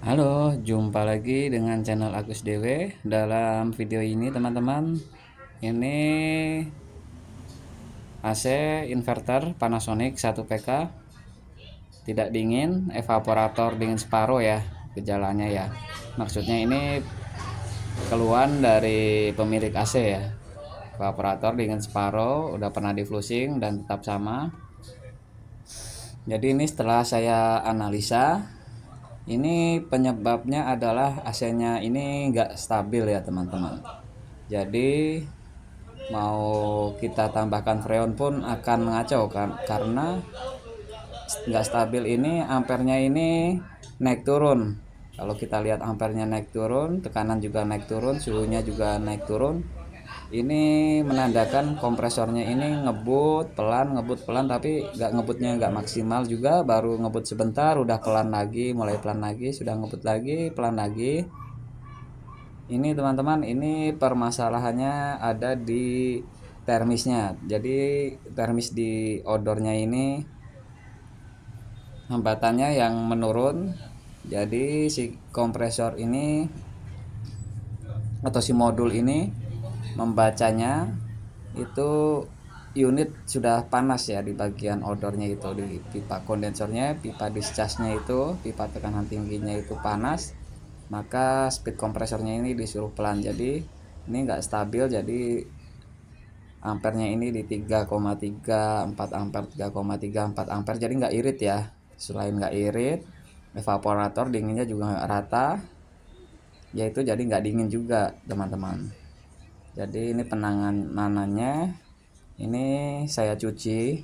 Halo, jumpa lagi dengan channel Agus Dewe. Dalam video ini teman-teman, ini AC inverter Panasonic 1 PK, tidak dingin, evaporator dingin separuh ya gejalanya ya. Maksudnya ini keluhan dari pemilik AC ya. Evaporator dingin separuh, udah pernah di flushing dan tetap sama. Jadi ini setelah saya analisa, ini penyebabnya adalah AC-nya ini nggak stabil ya teman-teman. Jadi mau kita tambahkan freon pun akan ngaco kan, karena nggak stabil. Ini ampernya ini naik turun. Kalau kita lihat ampernya naik turun, tekanan juga naik turun, suhunya juga naik turun. Ini menandakan kompresornya ini ngebut pelan, tapi nggak ngebutnya nggak maksimal juga. Baru ngebut sebentar udah pelan lagi, mulai pelan lagi, sudah ngebut lagi, pelan lagi. Ini teman-teman, ini permasalahannya ada di termisnya. Jadi termis di odornya ini hambatannya yang menurun. Jadi si kompresor ini atau si modul ini membacanya itu unit sudah panas ya di bagian odornya, itu di pipa kondensornya, pipa discharge-nya itu, pipa tekanan tingginya itu panas. Maka speed kompresornya ini disuruh pelan, jadi ini enggak stabil. Jadi ampernya ini di 3,3 4 ampere, 3,3 4 ampere, jadi nggak irit ya. Selain nggak irit, evaporator dinginnya juga nggak rata, yaitu jadi nggak dingin juga teman-teman. Jadi ini penanganannya, ini saya cuci,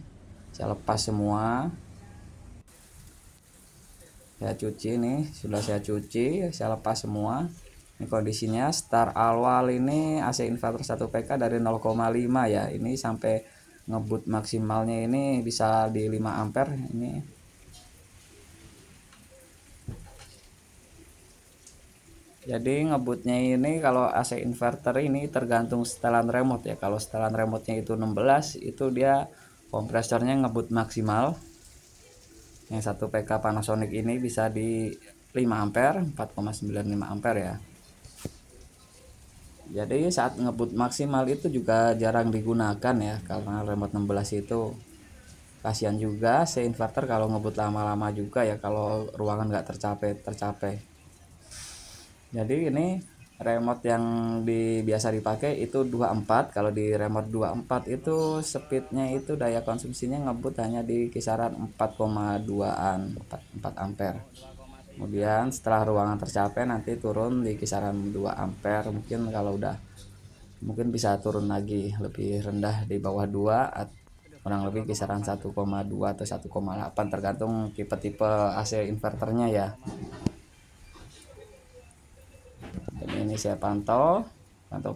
saya lepas semua, ini sudah saya cuci, saya lepas semua. Ini kondisinya start awal ini AC inverter 1 PK dari 0,5 ya. Ini sampai ngebut maksimalnya ini bisa di 5 ampere ini. Jadi ngebutnya ini kalau AC inverter ini tergantung setelan remote ya. Kalau setelan remote-nya itu 16, itu dia kompresornya ngebut maksimal. Yang 1 PK Panasonic ini bisa di 5 ampere, 4,95 ampere ya. Jadi saat ngebut maksimal itu juga jarang digunakan ya, karena remote 16 itu kasihan juga si inverter kalau ngebut lama-lama juga ya, kalau ruangan nggak tercapai. Jadi ini remote yang biasa dipakai itu 24. Kalau di remote 24 itu speednya itu daya konsumsinya ngebut hanya di kisaran 4,2an, 4 ampere. Kemudian setelah ruangan tercapai nanti turun di kisaran 2 ampere. Mungkin bisa turun lagi lebih rendah di bawah 2, kurang lebih kisaran 1,2 atau 1,8 tergantung tipe-tipe AC inverternya ya. Jadi ini saya pantau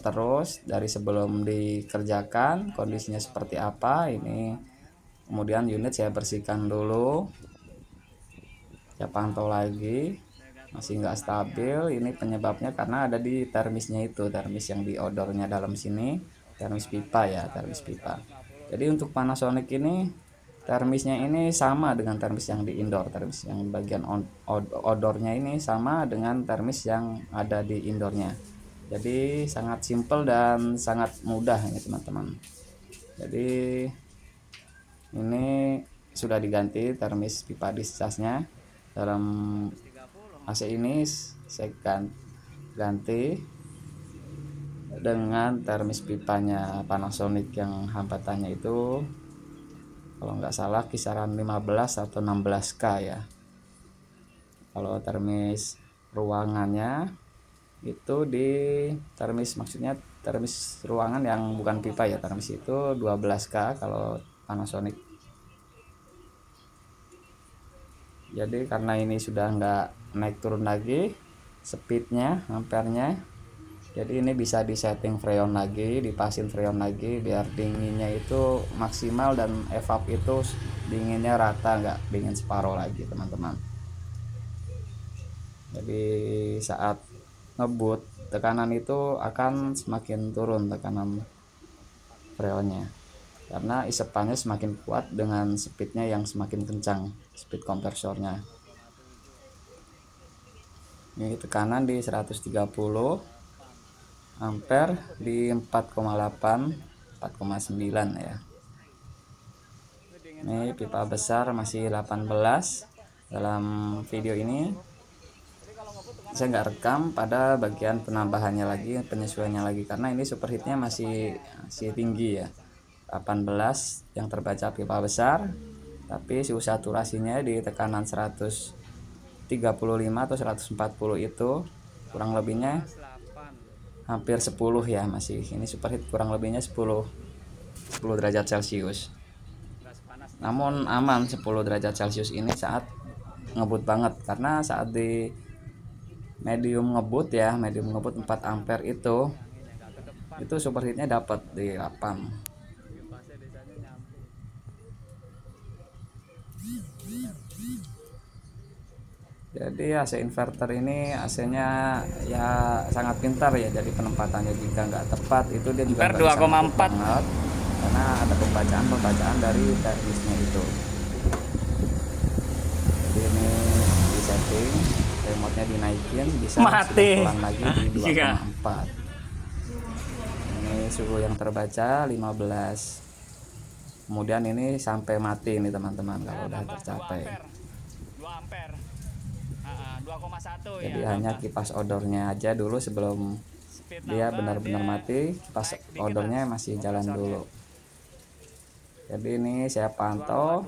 terus dari sebelum dikerjakan kondisinya seperti apa. Ini kemudian unit saya bersihkan dulu, saya pantau lagi, masih nggak stabil. Ini penyebabnya karena ada di termisnya itu, termis yang di odornya dalam sini, termis pipa ya, termis pipa. Jadi untuk Panasonic ini termisnya ini sama dengan termis yang di indoor. Termis yang bagian odornya ini sama dengan termis yang ada di indoornya. Jadi sangat simple dan sangat mudah ini teman-teman. Jadi ini sudah diganti termis pipa discharge-nya. Dalam AC ini saya ganti dengan termis pipanya Panasonic yang hambatannya itu kalau nggak salah kisaran 15 atau 16K ya. Kalau termis ruangannya itu di termis, maksudnya termis ruangan yang bukan pipa ya, termis itu 12K kalau Panasonic. Jadi karena ini sudah nggak naik turun lagi speednya, ampernya, jadi ini bisa disetting freon lagi, dipasin freon lagi biar dinginnya itu maksimal dan evap itu dinginnya rata, nggak dingin separuh lagi teman-teman. Jadi saat ngebut tekanan itu akan semakin turun, tekanan freonnya, karena isepannya semakin kuat dengan speednya yang semakin kencang, speed kompresornya. Ini tekanan di 130, ampere di 4,8, 4,9 ya. Ini pipa besar masih 18. Dalam video ini saya nggak rekam pada bagian penambahannya lagi, penyesuaiannya lagi, karena ini superheatnya masih tinggi ya, 18 yang terbaca pipa besar, tapi suhu saturasinya di tekanan 135 atau 140 itu kurang lebihnya hampir 10 ya, masih ini superheat kurang lebihnya 10 derajat Celcius. Namun aman 10 derajat Celcius ini saat ngebut banget, karena saat di medium ngebut ya, medium ngebut 4 ampere itu superheatnya dapat di 8. Jadi AC inverter ini AC-nya ya sangat pintar ya, jadi penempatannya jika nggak tepat itu dia juga nggak bisa ngebut banget, karena ada pembacaan dari teknisnya itu. Jadi ini di setting, remote-nya dinaikin, bisa pelan lagi di 2,4. Ini suhu yang terbaca 15. Kemudian ini sampai mati nih teman-teman kalau udah tercapai. 2 ampere. 2,1 jadi ya, hanya kipas odornya aja dulu sebelum dia benar-benar mati, kipas odornya masih jalan dulu. Jadi ini saya pantau